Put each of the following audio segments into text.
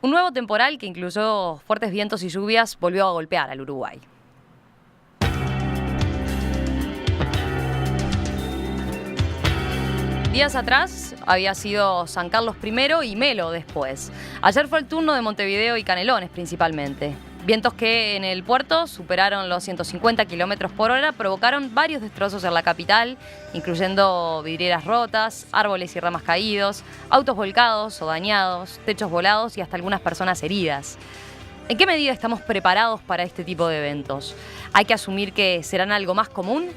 Un nuevo temporal que incluyó fuertes vientos y lluvias volvió a golpear al Uruguay. Días atrás había sido San Carlos primero y Melo después. Ayer fue el turno de Montevideo y Canelones principalmente. Vientos que en el puerto superaron los 150 km/h, provocaron varios destrozos en la capital, incluyendo vidrieras rotas, árboles y ramas caídos, autos volcados o dañados, techos volados y hasta algunas personas heridas. ¿En qué medida estamos preparados para este tipo de eventos? ¿Hay que asumir que serán algo más común?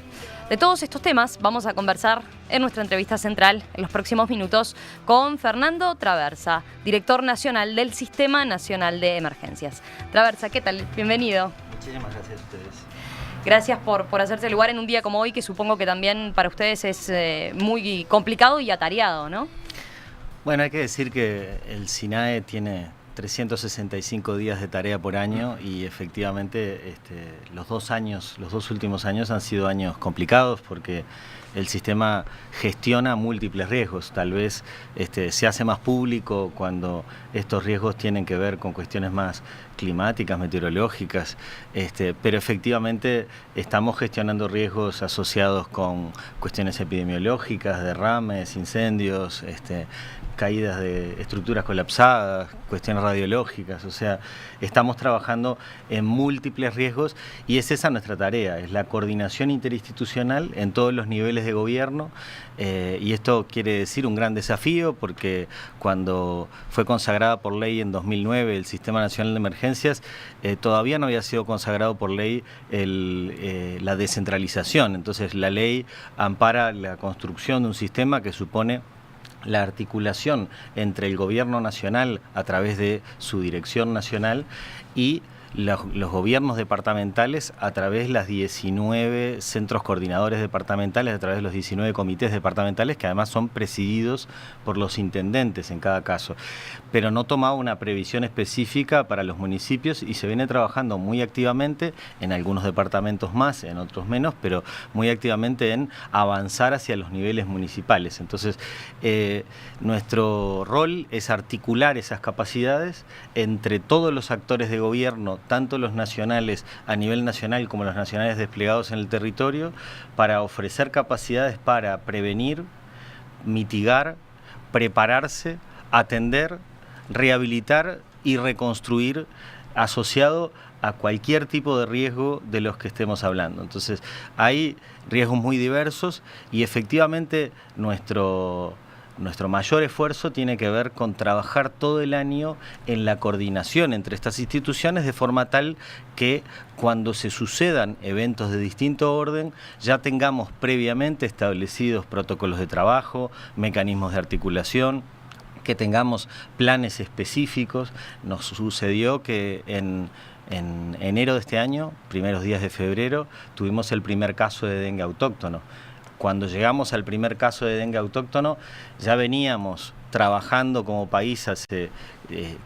De todos estos temas vamos a conversar en nuestra entrevista central en los próximos minutos con Fernando Traversa, director nacional del Sistema Nacional de Emergencias. Traversa, ¿qué tal? Bienvenido. Muchísimas gracias a ustedes. Gracias por hacerse lugar en un día como hoy, que supongo que también para ustedes es muy complicado y atareado, ¿no? Bueno, hay que decir que el SINAE tiene 365 días de tarea por año y efectivamente los dos últimos años han sido años complicados porque el sistema gestiona múltiples riesgos. Tal vez se hace más público cuando estos riesgos tienen que ver con cuestiones más climáticas, meteorológicas, pero efectivamente estamos gestionando riesgos asociados con cuestiones epidemiológicas, derrames, incendios, caídas de estructuras colapsadas, cuestiones radiológicas, o sea, estamos trabajando en múltiples riesgos y es esa nuestra tarea, es la coordinación interinstitucional en todos los niveles de gobierno y esto quiere decir un gran desafío porque cuando fue consagrada por ley en 2009 el Sistema Nacional de Emergencias, todavía no había sido consagrado por ley la descentralización, entonces la ley ampara la construcción de un sistema que supone la articulación entre el gobierno nacional a través de su dirección nacional y los gobiernos departamentales a través de las 19 centros coordinadores departamentales, a través de los 19 comités departamentales que además son presididos por los intendentes en cada caso. Pero no tomaba una previsión específica para los municipios y se viene trabajando muy activamente en algunos departamentos más, en otros menos, pero muy activamente en avanzar hacia los niveles municipales. Entonces, nuestro rol es articular esas capacidades entre todos los actores de gobierno, tanto los nacionales a nivel nacional como los nacionales desplegados en el territorio, para ofrecer capacidades para prevenir, mitigar, prepararse, atender, rehabilitar y reconstruir asociado a cualquier tipo de riesgo de los que estemos hablando. Entonces, hay riesgos muy diversos y efectivamente nuestro mayor esfuerzo tiene que ver con trabajar todo el año en la coordinación entre estas instituciones de forma tal que cuando se sucedan eventos de distinto orden ya tengamos previamente establecidos protocolos de trabajo, mecanismos de articulación, que tengamos planes específicos. Nos sucedió que en enero de este año, primeros días de febrero, tuvimos el primer caso de dengue autóctono. Cuando llegamos al primer caso de dengue autóctono, ya veníamos trabajando como país hace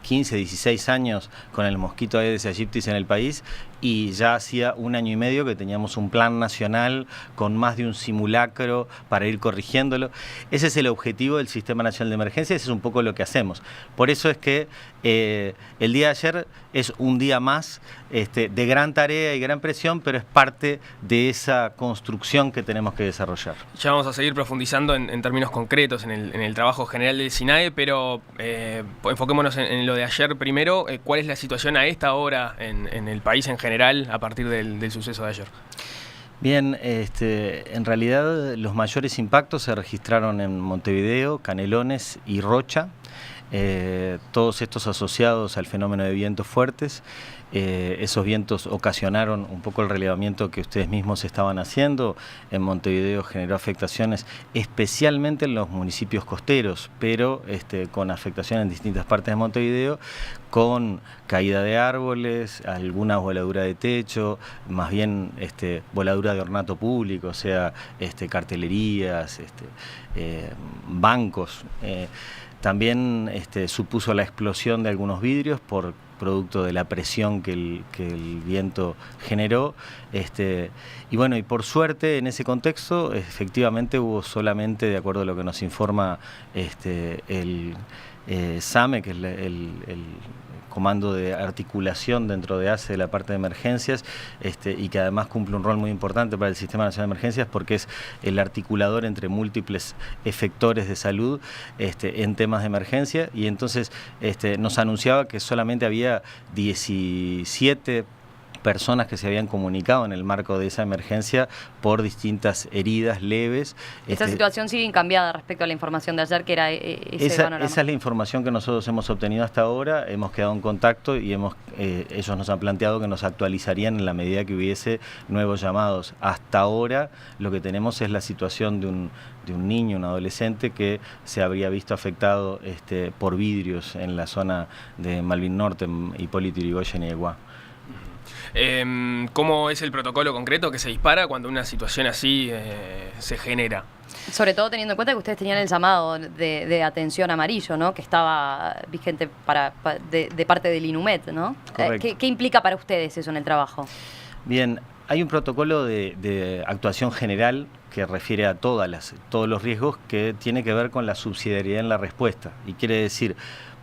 15, 16 años con el mosquito Aedes aegypti en el país y ya hacía 1 año y medio que teníamos un plan nacional con más de un simulacro para ir corrigiéndolo. Ese es el objetivo del Sistema Nacional de Emergencia, ese es un poco lo que hacemos. Por eso es que el día de ayer es un día más de gran tarea y gran presión, pero es parte de esa construcción que tenemos que desarrollar. Ya vamos a seguir profundizando en términos concretos en el trabajo general del SINAE, pero enfoquémonos en lo de ayer primero. ¿Cuál es la situación a esta hora en el país en general a partir del suceso de ayer? Bien, en realidad los mayores impactos se registraron en Montevideo, Canelones y Rocha, todos estos asociados al fenómeno de vientos fuertes. Esos vientos ocasionaron un poco el relevamiento que ustedes mismos estaban haciendo. En Montevideo generó afectaciones especialmente en los municipios costeros, pero con afectación en distintas partes de Montevideo, con caída de árboles, alguna voladura de techo, más bien voladura de ornato público, o sea, cartelerías, bancos. También supuso la explosión de algunos vidrios por producto de la presión que el viento generó. Y bueno, y por suerte en ese contexto efectivamente hubo solamente, de acuerdo a lo que nos informa el SAME, que es el comando de articulación dentro de ACE de la parte de emergencias, y que además cumple un rol muy importante para el Sistema Nacional de Emergencias porque es el articulador entre múltiples efectores de salud en temas de emergencia, y entonces nos anunciaba que solamente había 17 personas que se habían comunicado en el marco de esa emergencia por distintas heridas leves. Esa situación sigue incambiada respecto a la información de ayer, que era ese panorama. Esa es la información que nosotros hemos obtenido hasta ahora, hemos quedado en contacto y ellos nos han planteado que nos actualizarían en la medida que hubiese nuevos llamados. Hasta ahora lo que tenemos es la situación de un niño, un adolescente que se habría visto afectado por vidrios en la zona de Malvin Norte, Hipólito Yrigoyen y Eguá. ¿Cómo es el protocolo concreto que se dispara cuando una situación así se genera? Sobre todo teniendo en cuenta que ustedes tenían el llamado de atención amarillo, ¿no? Que estaba vigente de parte del INUMED, ¿no? ¿Qué implica para ustedes eso en el trabajo? Bien, hay un protocolo de actuación general que refiere a todos los riesgos, que tiene que ver con la subsidiariedad en la respuesta, y quiere decir,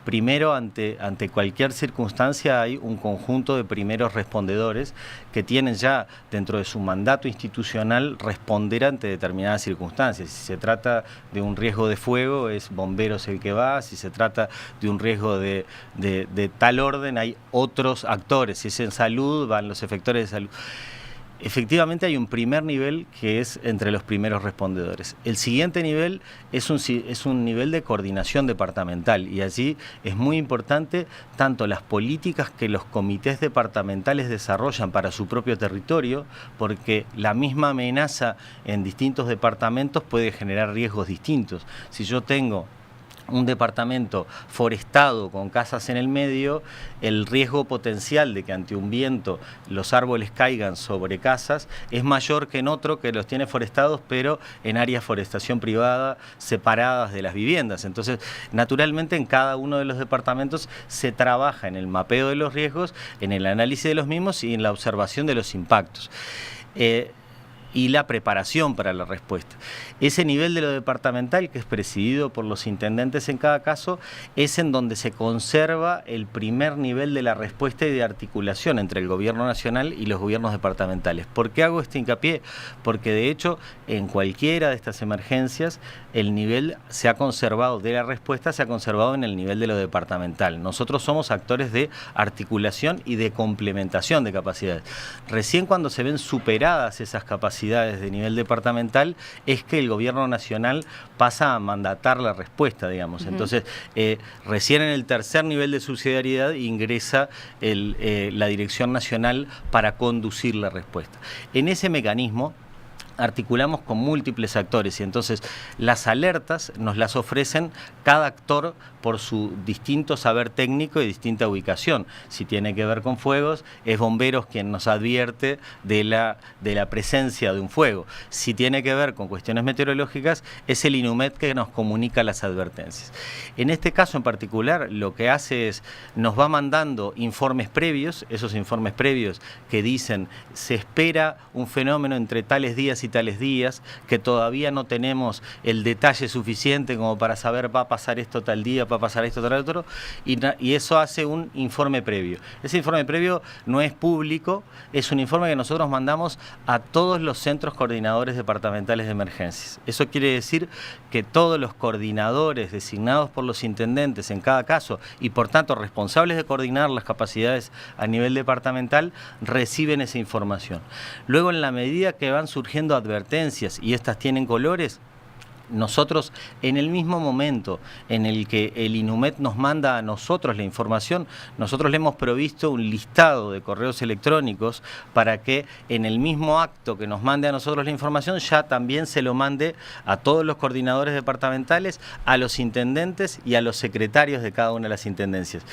primero, ante cualquier circunstancia hay un conjunto de primeros respondedores que tienen ya dentro de su mandato institucional responder ante determinadas circunstancias. Si se trata de un riesgo de fuego, es bomberos el que va. Si se trata de un riesgo de tal orden, hay otros actores. Si es en salud, van los efectores de salud. Efectivamente hay un primer nivel que es entre los primeros respondedores. El siguiente nivel es un nivel de coordinación departamental, y allí es muy importante tanto las políticas que los comités departamentales desarrollan para su propio territorio, porque la misma amenaza en distintos departamentos puede generar riesgos distintos. Si yo tengo un departamento forestado con casas en el medio, el riesgo potencial de que ante un viento los árboles caigan sobre casas es mayor que en otro que los tiene forestados, pero en áreas de forestación privada separadas de las viviendas. Entonces, naturalmente, en cada uno de los departamentos se trabaja en el mapeo de los riesgos, en el análisis de los mismos y en la observación de los impactos. Y la preparación para la respuesta. Ese nivel de lo departamental, que es presidido por los intendentes en cada caso, es en donde se conserva el primer nivel de la respuesta y de articulación entre el gobierno nacional y los gobiernos departamentales. ¿Por qué hago este hincapié? Porque de hecho, en cualquiera de estas emergencias, el nivel se ha conservado de la respuesta, se ha conservado en el nivel de lo departamental. Nosotros somos actores de articulación y de complementación de capacidades. Recién cuando se ven superadas esas capacidades de nivel departamental es que el gobierno nacional pasa a mandatar la respuesta, digamos. Entonces, recién en el tercer nivel de subsidiariedad ingresa la Dirección Nacional para conducir la respuesta. En ese mecanismo articulamos con múltiples actores, y entonces las alertas nos las ofrecen cada actor por su distinto saber técnico y distinta ubicación. Si tiene que ver con fuegos, es bomberos quien nos advierte de la presencia de un fuego. Si tiene que ver con cuestiones meteorológicas, es el INUMED que nos comunica las advertencias. En este caso en particular, lo que hace es, nos va mandando informes previos, esos informes previos que dicen, se espera un fenómeno entre tales días y tales días, que todavía no tenemos el detalle suficiente como para saber va a pasar esto tal día, va a pasar esto tal otro, y eso hace un informe previo. Ese informe previo no es público, es un informe que nosotros mandamos a todos los centros coordinadores departamentales de emergencias. Eso quiere decir que todos los coordinadores designados por los intendentes en cada caso, y por tanto responsables de coordinar las capacidades a nivel departamental, reciben esa información. Luego, en la medida que van surgiendo advertencias y estas tienen colores, nosotros, en el mismo momento en el que el INUMED nos manda a nosotros la información, nosotros le hemos provisto un listado de correos electrónicos para que en el mismo acto que nos mande a nosotros la información, ya también se lo mande a todos los coordinadores departamentales, a los intendentes y a los secretarios de cada una de las intendencias.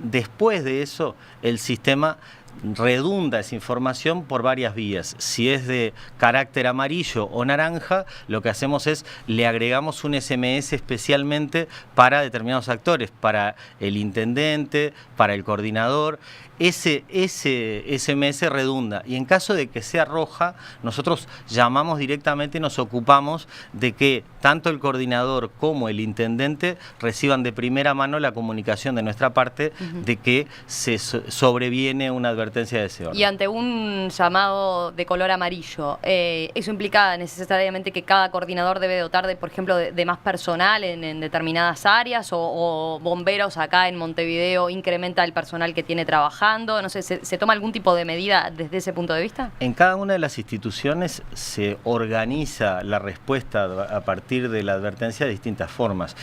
Después de eso, el sistema redunda esa información por varias vías. Si es de carácter amarillo o naranja, lo que hacemos es le agregamos un SMS especialmente para determinados actores, para el intendente, para el coordinador. Ese SMS redunda, y en caso de que sea roja, nosotros llamamos directamente y nos ocupamos de que tanto el coordinador como el intendente reciban de primera mano la comunicación de nuestra parte de que se sobreviene una advertencia de ese orden. Y ante un llamado de color amarillo, ¿eso implica necesariamente que cada coordinador debe dotar, por ejemplo, de más personal en determinadas áreas, o bomberos acá en Montevideo incrementa el personal que tiene trabajando? No sé, ¿se toma algún tipo de medida desde ese punto de vista? En cada una de las instituciones se organiza la respuesta a partir de la advertencia de distintas formas.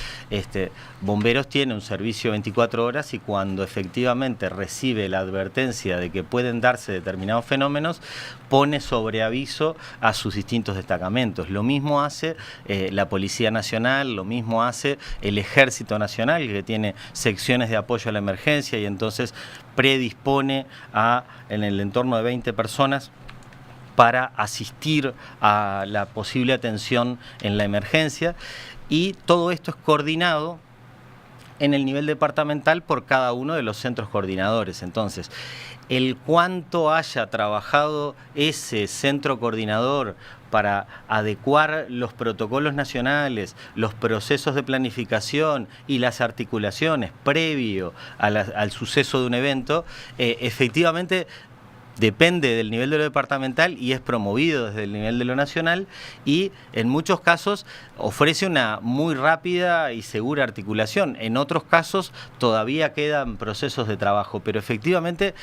Bomberos tiene un servicio 24 horas y cuando efectivamente recibe la advertencia de que pueden darse determinados fenómenos, pone sobre aviso a sus distintos destacamentos. Lo mismo hace la Policía Nacional, lo mismo hace el Ejército Nacional, que tiene secciones de apoyo a la emergencia y entonces predispone en el entorno de 20 personas para asistir a la posible atención en la emergencia, y todo esto es coordinado en el nivel departamental por cada uno de los centros coordinadores. Entonces, el cuánto haya trabajado ese centro coordinador para adecuar los protocolos nacionales, los procesos de planificación y las articulaciones previo al suceso de un evento, efectivamente depende del nivel de lo departamental y es promovido desde el nivel de lo nacional, y en muchos casos ofrece una muy rápida y segura articulación. En otros casos todavía quedan procesos de trabajo, pero efectivamente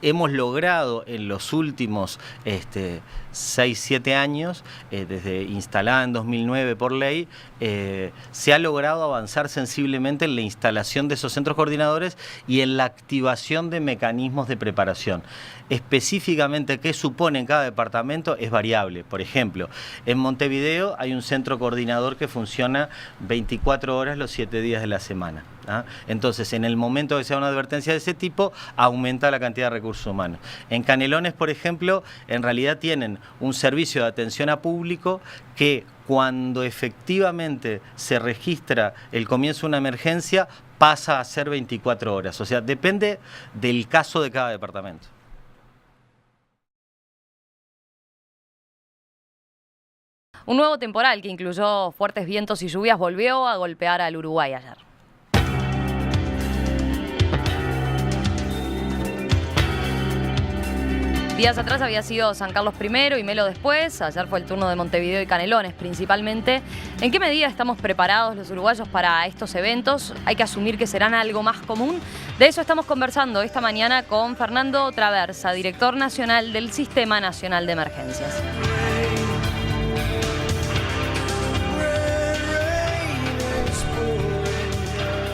hemos logrado en los últimos 6-7 años, desde instalada en 2009 por ley, se ha logrado avanzar sensiblemente en la instalación de esos centros coordinadores y en la activación de mecanismos de preparación. Específicamente qué supone en cada departamento es variable. Por ejemplo, en Montevideo hay un centro coordinador que funciona 24 horas los 7 días de la semana. Entonces, en el momento que sea una advertencia de ese tipo, aumenta la cantidad de recursos humanos. En Canelones, por ejemplo, en realidad tienen un servicio de atención a público que cuando efectivamente se registra el comienzo de una emergencia pasa a ser 24 horas. O sea, depende del caso de cada departamento. Un nuevo temporal que incluyó fuertes vientos y lluvias volvió a golpear al Uruguay ayer. Días atrás había sido San Carlos primero y Melo después. Ayer fue el turno de Montevideo y Canelones principalmente. ¿En qué medida estamos preparados los uruguayos para estos eventos? Hay que asumir que serán algo más común. De eso estamos conversando esta mañana con Fernando Traversa, director nacional del Sistema Nacional de Emergencias.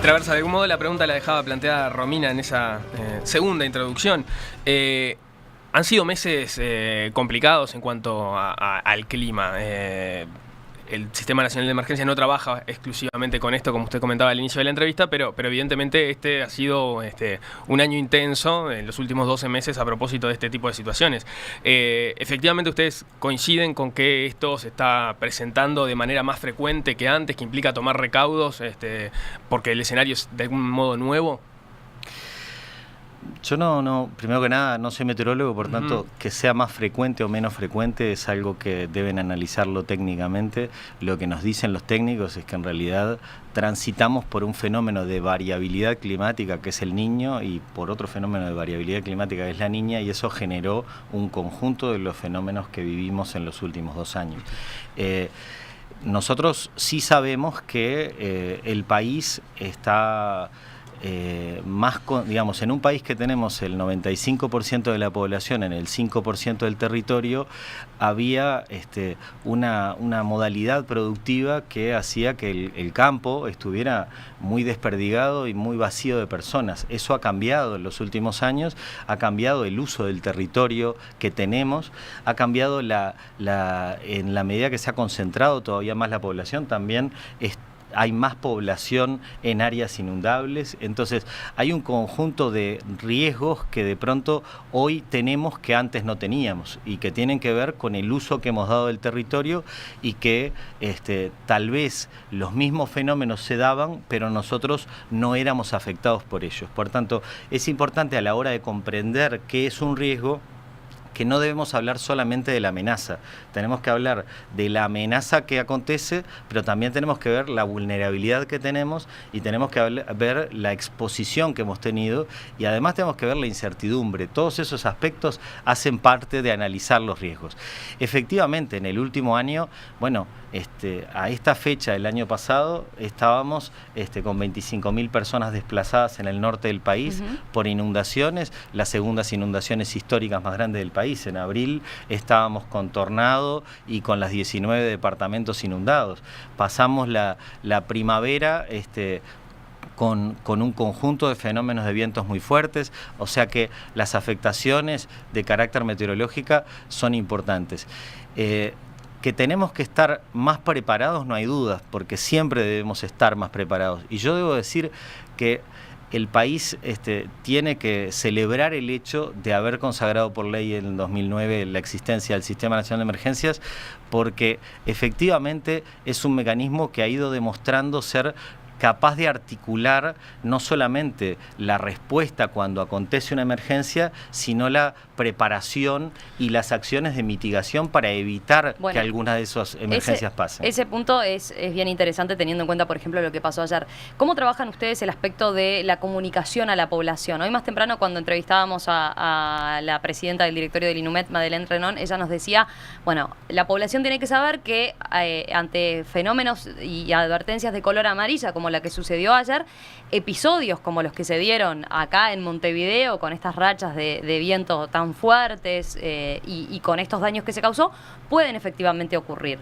Traversa, de algún modo la pregunta la dejaba planteada Romina en esa segunda introducción. Han sido meses complicados en cuanto al clima. El Sistema Nacional de Emergencia no trabaja exclusivamente con esto, como usted comentaba al inicio de la entrevista, pero evidentemente este ha sido un año intenso en los últimos 12 meses a propósito de este tipo de situaciones. Efectivamente, ustedes coinciden con que esto se está presentando de manera más frecuente que antes, que implica tomar recaudos, porque el escenario es de algún modo nuevo. Yo primero que nada, no soy meteorólogo, por tanto, que sea más frecuente o menos frecuente es algo que deben analizarlo técnicamente. Lo que nos dicen los técnicos es que en realidad transitamos por un fenómeno de variabilidad climática, que es el Niño, y por otro fenómeno de variabilidad climática, que es la Niña, y eso generó un conjunto de los fenómenos que vivimos en los últimos 2 años. Nosotros sí sabemos que el país está... digamos, en un país que tenemos el 95% de la población en el 5% del territorio, había una modalidad productiva que hacía que el campo estuviera muy desperdigado y muy vacío de personas. Eso ha cambiado en los últimos años, ha cambiado el uso del territorio que tenemos, ha cambiado en la medida que se ha concentrado todavía más la población, también hay más población en áreas inundables. Entonces hay un conjunto de riesgos que de pronto hoy tenemos que antes no teníamos y que tienen que ver con el uso que hemos dado del territorio y que tal vez los mismos fenómenos se daban, pero nosotros no éramos afectados por ellos. Por tanto, es importante a la hora de comprender qué es un riesgo, que no debemos hablar solamente de la amenaza, tenemos que hablar de la amenaza que acontece, pero también tenemos que ver la vulnerabilidad que tenemos y tenemos que ver la exposición que hemos tenido y además tenemos que ver la incertidumbre. Todos esos aspectos hacen parte de analizar los riesgos. Efectivamente, en el último año, bueno, a esta fecha del año pasado estábamos con 25.000 personas desplazadas en el norte del país por inundaciones, las segundas inundaciones históricas más grandes del país. En abril estábamos con tornado y con las 19 departamentos inundados. Pasamos la primavera con un conjunto de fenómenos de vientos muy fuertes, o sea que las afectaciones de carácter meteorológico son importantes. Que tenemos que estar más preparados, no hay dudas, porque siempre debemos estar más preparados. Y yo debo decir que el país tiene que celebrar el hecho de haber consagrado por ley en 2009 la existencia del Sistema Nacional de Emergencias, porque efectivamente es un mecanismo que ha ido demostrando ser capaz de articular no solamente la respuesta cuando acontece una emergencia, sino la preparación y las acciones de mitigación para evitar que alguna de esas emergencias pasen. Ese punto es bien interesante teniendo en cuenta, por ejemplo, lo que pasó ayer. ¿Cómo trabajan ustedes el aspecto de la comunicación a la población? Hoy más temprano, cuando entrevistábamos a la presidenta del directorio del INUMED, Madeleine Renon, ella nos decía, bueno, la población tiene que saber que ante fenómenos y advertencias de color amarilla, como la que sucedió ayer, episodios como los que se dieron acá en Montevideo, con estas rachas de viento tan fuertes y con estos daños que se causó, pueden efectivamente ocurrir.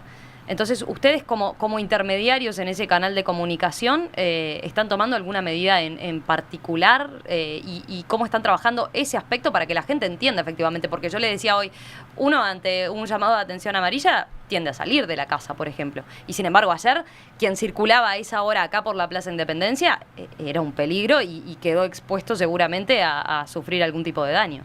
Entonces, ustedes como intermediarios en ese canal de comunicación, ¿están tomando alguna medida en particular y cómo están trabajando ese aspecto para que la gente entienda efectivamente? Porque yo le decía hoy, uno ante un llamado de atención amarilla tiende a salir de la casa, por ejemplo. Y sin embargo, ayer, quien circulaba a esa hora acá por la Plaza Independencia era un peligro y quedó expuesto seguramente a sufrir algún tipo de daño.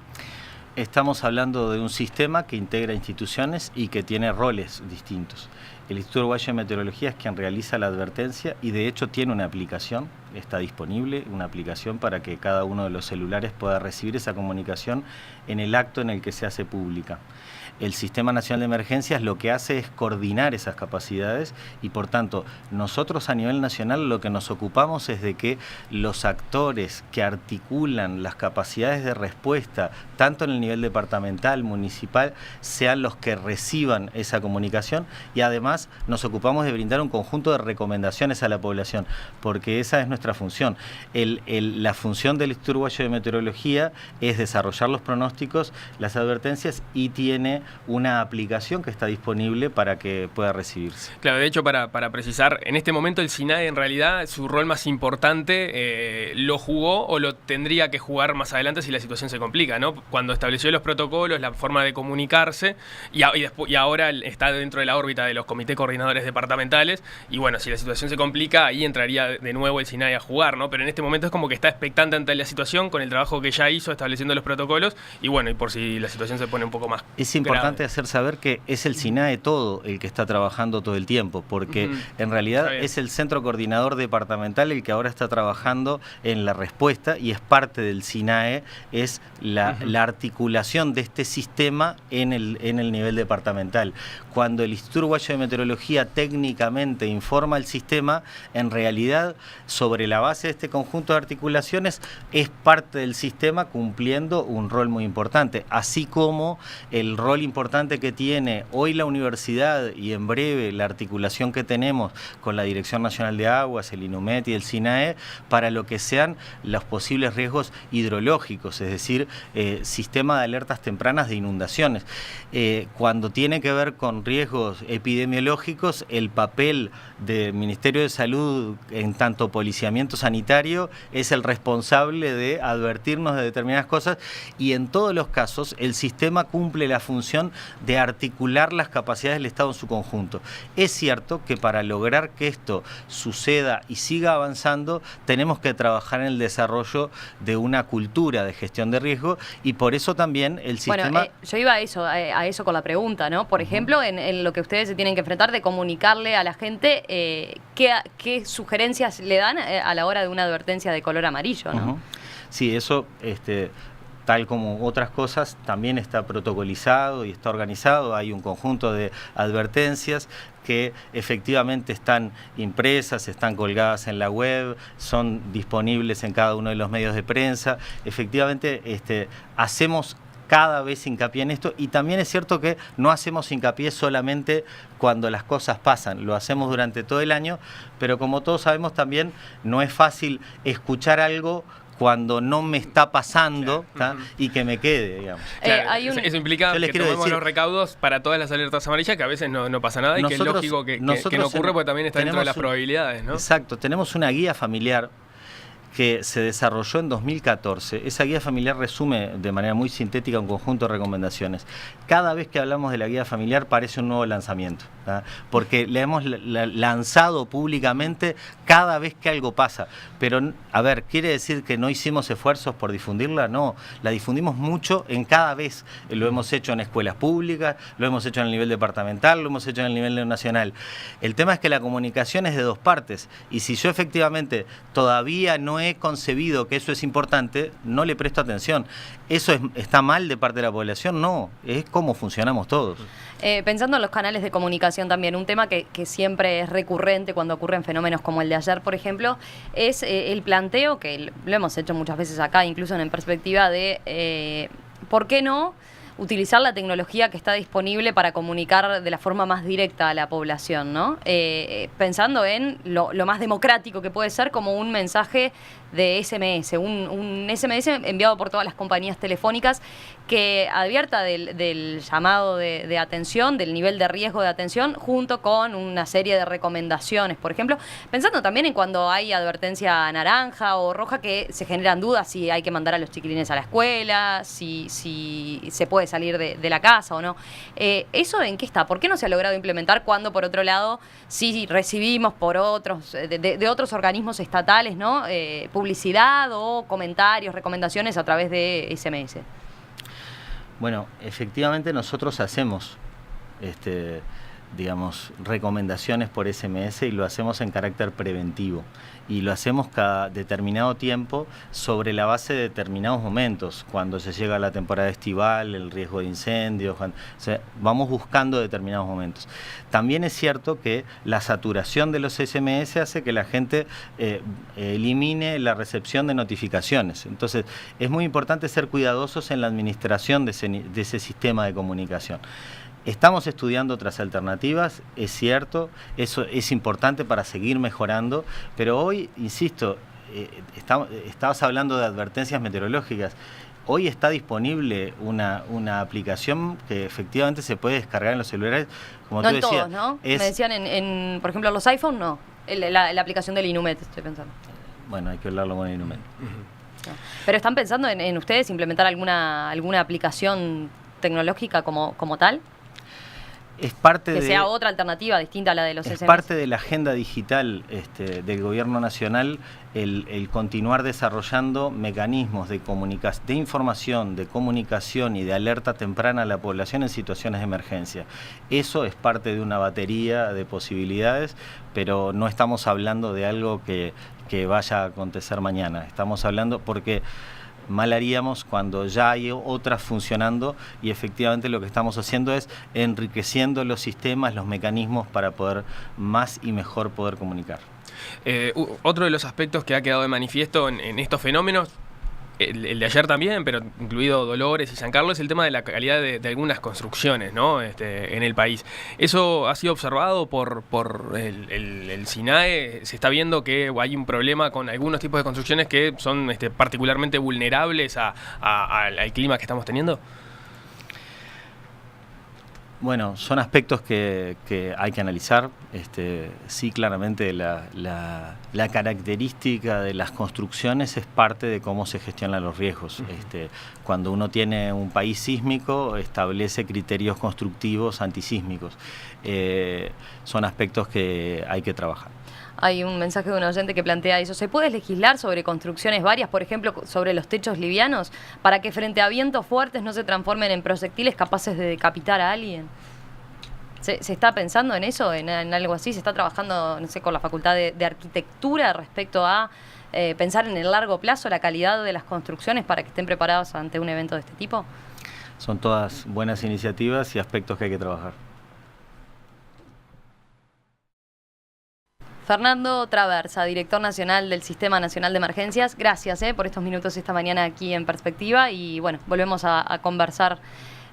Estamos hablando de un sistema que integra instituciones y que tiene roles distintos. El Instituto Uruguayo de Meteorología es quien realiza la advertencia y de hecho tiene una aplicación, está disponible una aplicación para que cada uno de los celulares pueda recibir esa comunicación en el acto en el que se hace pública. El Sistema Nacional de Emergencias lo que hace es coordinar esas capacidades y por tanto nosotros a nivel nacional lo que nos ocupamos es de que los actores que articulan las capacidades de respuesta, tanto en el nivel departamental, municipal, sean los que reciban esa comunicación y además nos ocupamos de brindar un conjunto de recomendaciones a la población, porque esa es nuestra función. La función del Instituto Uruguayo de Meteorología es desarrollar los pronósticos, las advertencias y tiene una aplicación que está disponible para que pueda recibirse. Claro, de hecho, para precisar, en este momento el SINAE en realidad su rol más importante lo jugó o lo tendría que jugar más adelante si la situación se complica, ¿no? Cuando estableció los protocolos, la forma de comunicarse y ahora está dentro de la órbita de los comités coordinadores departamentales y bueno, si la situación se complica, ahí entraría de nuevo el SINAE a jugar, ¿no? Pero en este momento es como que está expectante ante la situación con el trabajo que ya hizo estableciendo los protocolos y bueno, y por si la situación se pone un poco más es importante hacer saber que es el SINAE todo el que está trabajando todo el tiempo, porque en realidad es el centro coordinador departamental el que ahora está trabajando en la respuesta y es parte del SINAE, es la articulación de este sistema en el nivel departamental. Cuando el Instituto Uruguayo de Meteorología técnicamente informa el sistema, en realidad sobre la base de este conjunto de articulaciones es parte del sistema cumpliendo un rol muy importante, así como el rol importante que tiene hoy la universidad y en breve la articulación que tenemos con la Dirección Nacional de Aguas, el INUMED y el SINAE para lo que sean los posibles riesgos hidrológicos, es decir, sistema de alertas tempranas de inundaciones. Cuando tiene que ver con riesgos epidemiológicos, el papel del Ministerio de Salud en tanto Policía pronunciamiento sanitario es el responsable de advertirnos de determinadas cosas, y en todos los casos el sistema cumple la función de articular las capacidades del Estado en su conjunto. Es cierto que para lograr que esto suceda y siga avanzando, tenemos que trabajar en el desarrollo de una cultura de gestión de riesgo, y por eso también el sistema... Bueno, yo iba a eso con la pregunta, ¿no? Por ejemplo, en lo que ustedes se tienen que enfrentar de comunicarle a la gente qué sugerencias le dan a la hora de una advertencia de color amarillo, ¿no? Sí, eso, tal como otras cosas, también está protocolizado y está organizado. Hay un conjunto de advertencias que efectivamente están impresas, están colgadas en la web, son disponibles en cada uno de los medios de prensa. Efectivamente, hacemos cada vez hincapié en esto, y también es cierto que no hacemos hincapié solamente cuando las cosas pasan, lo hacemos durante todo el año, pero como todos sabemos también no es fácil escuchar algo cuando no me está pasando, claro, y que me quede, digamos. Claro, eso implica que tomemos los recaudos para todas las alertas amarillas, que a veces no pasa nada, y que es lógico que no ocurre porque también está dentro de las probabilidades, ¿no? Exacto, tenemos una guía familiar que se desarrolló en 2014. Esa guía familiar resume de manera muy sintética un conjunto de recomendaciones. Cada vez que hablamos de la guía familiar parece un nuevo lanzamiento, ¿tá? Porque la hemos lanzado públicamente cada vez que algo pasa. Pero, a ver, ¿quiere decir que no hicimos esfuerzos por difundirla? No, la difundimos mucho en cada vez. Lo hemos hecho en escuelas públicas, lo hemos hecho en el nivel departamental, lo hemos hecho en el nivel nacional. El tema es que la comunicación es de dos partes, y si yo efectivamente todavía no he concebido que eso es importante, no le presto atención. ¿Eso está mal de parte de la población? No, es cómo funcionamos todos. Pensando en los canales de comunicación también, un tema que siempre es recurrente cuando ocurren fenómenos como el de ayer, por ejemplo, es el planteo, que lo hemos hecho muchas veces acá, incluso en perspectiva de ¿por qué no utilizar la tecnología que está disponible para comunicar de la forma más directa a la población, ¿no? Pensando en lo más democrático que puede ser, como un mensaje de SMS, un SMS enviado por todas las compañías telefónicas que advierta del llamado de atención, del nivel de riesgo de atención, junto con una serie de recomendaciones, por ejemplo, pensando también en cuando hay advertencia naranja o roja, que se generan dudas si hay que mandar a los chiquilines a la escuela, si se puede salir de la casa o no. ¿Eso en qué está? ¿Por qué no se ha logrado implementar cuando, por otro lado, sí recibimos por otros de otros organismos estatales, ¿no? Publicidad o comentarios, recomendaciones a través de SMS? Bueno, efectivamente nosotros hacemos digamos, recomendaciones por SMS, y lo hacemos en carácter preventivo, y lo hacemos cada determinado tiempo sobre la base de determinados momentos, cuando se llega a la temporada estival, el riesgo de incendios, o sea, vamos buscando determinados momentos. También es cierto que la saturación de los SMS hace que la gente elimine la recepción de notificaciones. Entonces es muy importante ser cuidadosos en la administración de ese sistema de comunicación. Estamos estudiando otras alternativas, es cierto, eso es importante para seguir mejorando, pero hoy, insisto, estabas hablando de advertencias meteorológicas. Hoy está disponible una aplicación que efectivamente se puede descargar en los celulares, como no tú decías. Todos, ¿no? Me decían, por ejemplo, los iPhone, no. La aplicación del Inumet, estoy pensando. Bueno, hay que hablarlo con el Inumet. Pero ¿están pensando en ustedes implementar alguna aplicación tecnológica como tal? Es parte que sea otra alternativa distinta a la de los SMS. Es parte de la agenda digital del gobierno nacional el continuar desarrollando mecanismos de información, de comunicación y de alerta temprana a la población en situaciones de emergencia. Eso es parte de una batería de posibilidades, pero no estamos hablando de algo que vaya a acontecer mañana. Estamos hablando porque mal haríamos cuando ya hay otras funcionando, y efectivamente lo que estamos haciendo es enriqueciendo los sistemas, los mecanismos para poder más y mejor poder comunicar. Otro de los aspectos que ha quedado de manifiesto en estos fenómenos, el de ayer también, pero incluido Dolores y San Carlos, es el tema de la calidad de algunas construcciones, ¿no? En el país. ¿Eso ha sido observado por el SINAE? ¿Se está viendo que hay un problema con algunos tipos de construcciones que son particularmente vulnerables al clima que estamos teniendo? Bueno, son aspectos que hay que analizar. Sí, claramente la característica de las construcciones es parte de cómo se gestionan los riesgos. Cuando uno tiene un país sísmico, establece criterios constructivos antisísmicos. Son aspectos que hay que trabajar. Hay un mensaje de un oyente que plantea eso. ¿Se puede legislar sobre construcciones varias, por ejemplo, sobre los techos livianos, para que frente a vientos fuertes no se transformen en proyectiles capaces de decapitar a alguien? ¿Se está pensando en eso, en algo así? ¿Se está trabajando, no sé, con la Facultad de Arquitectura respecto a pensar en el largo plazo la calidad de las construcciones para que estén preparados ante un evento de este tipo? Son todas buenas iniciativas y aspectos que hay que trabajar. Fernando Traversa, director nacional del Sistema Nacional de Emergencias, gracias por estos minutos esta mañana aquí en Perspectiva y bueno, volvemos a conversar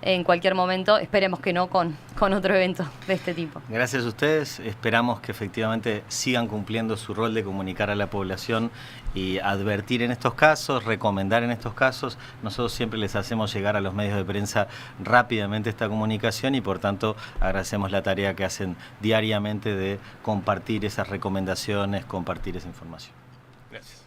en cualquier momento, esperemos que no con otro evento de este tipo. Gracias a ustedes, esperamos que efectivamente sigan cumpliendo su rol de comunicar a la población y advertir en estos casos, recomendar en estos casos. Nosotros siempre les hacemos llegar a los medios de prensa rápidamente esta comunicación y por tanto agradecemos la tarea que hacen diariamente de compartir esas recomendaciones, compartir esa información. Gracias.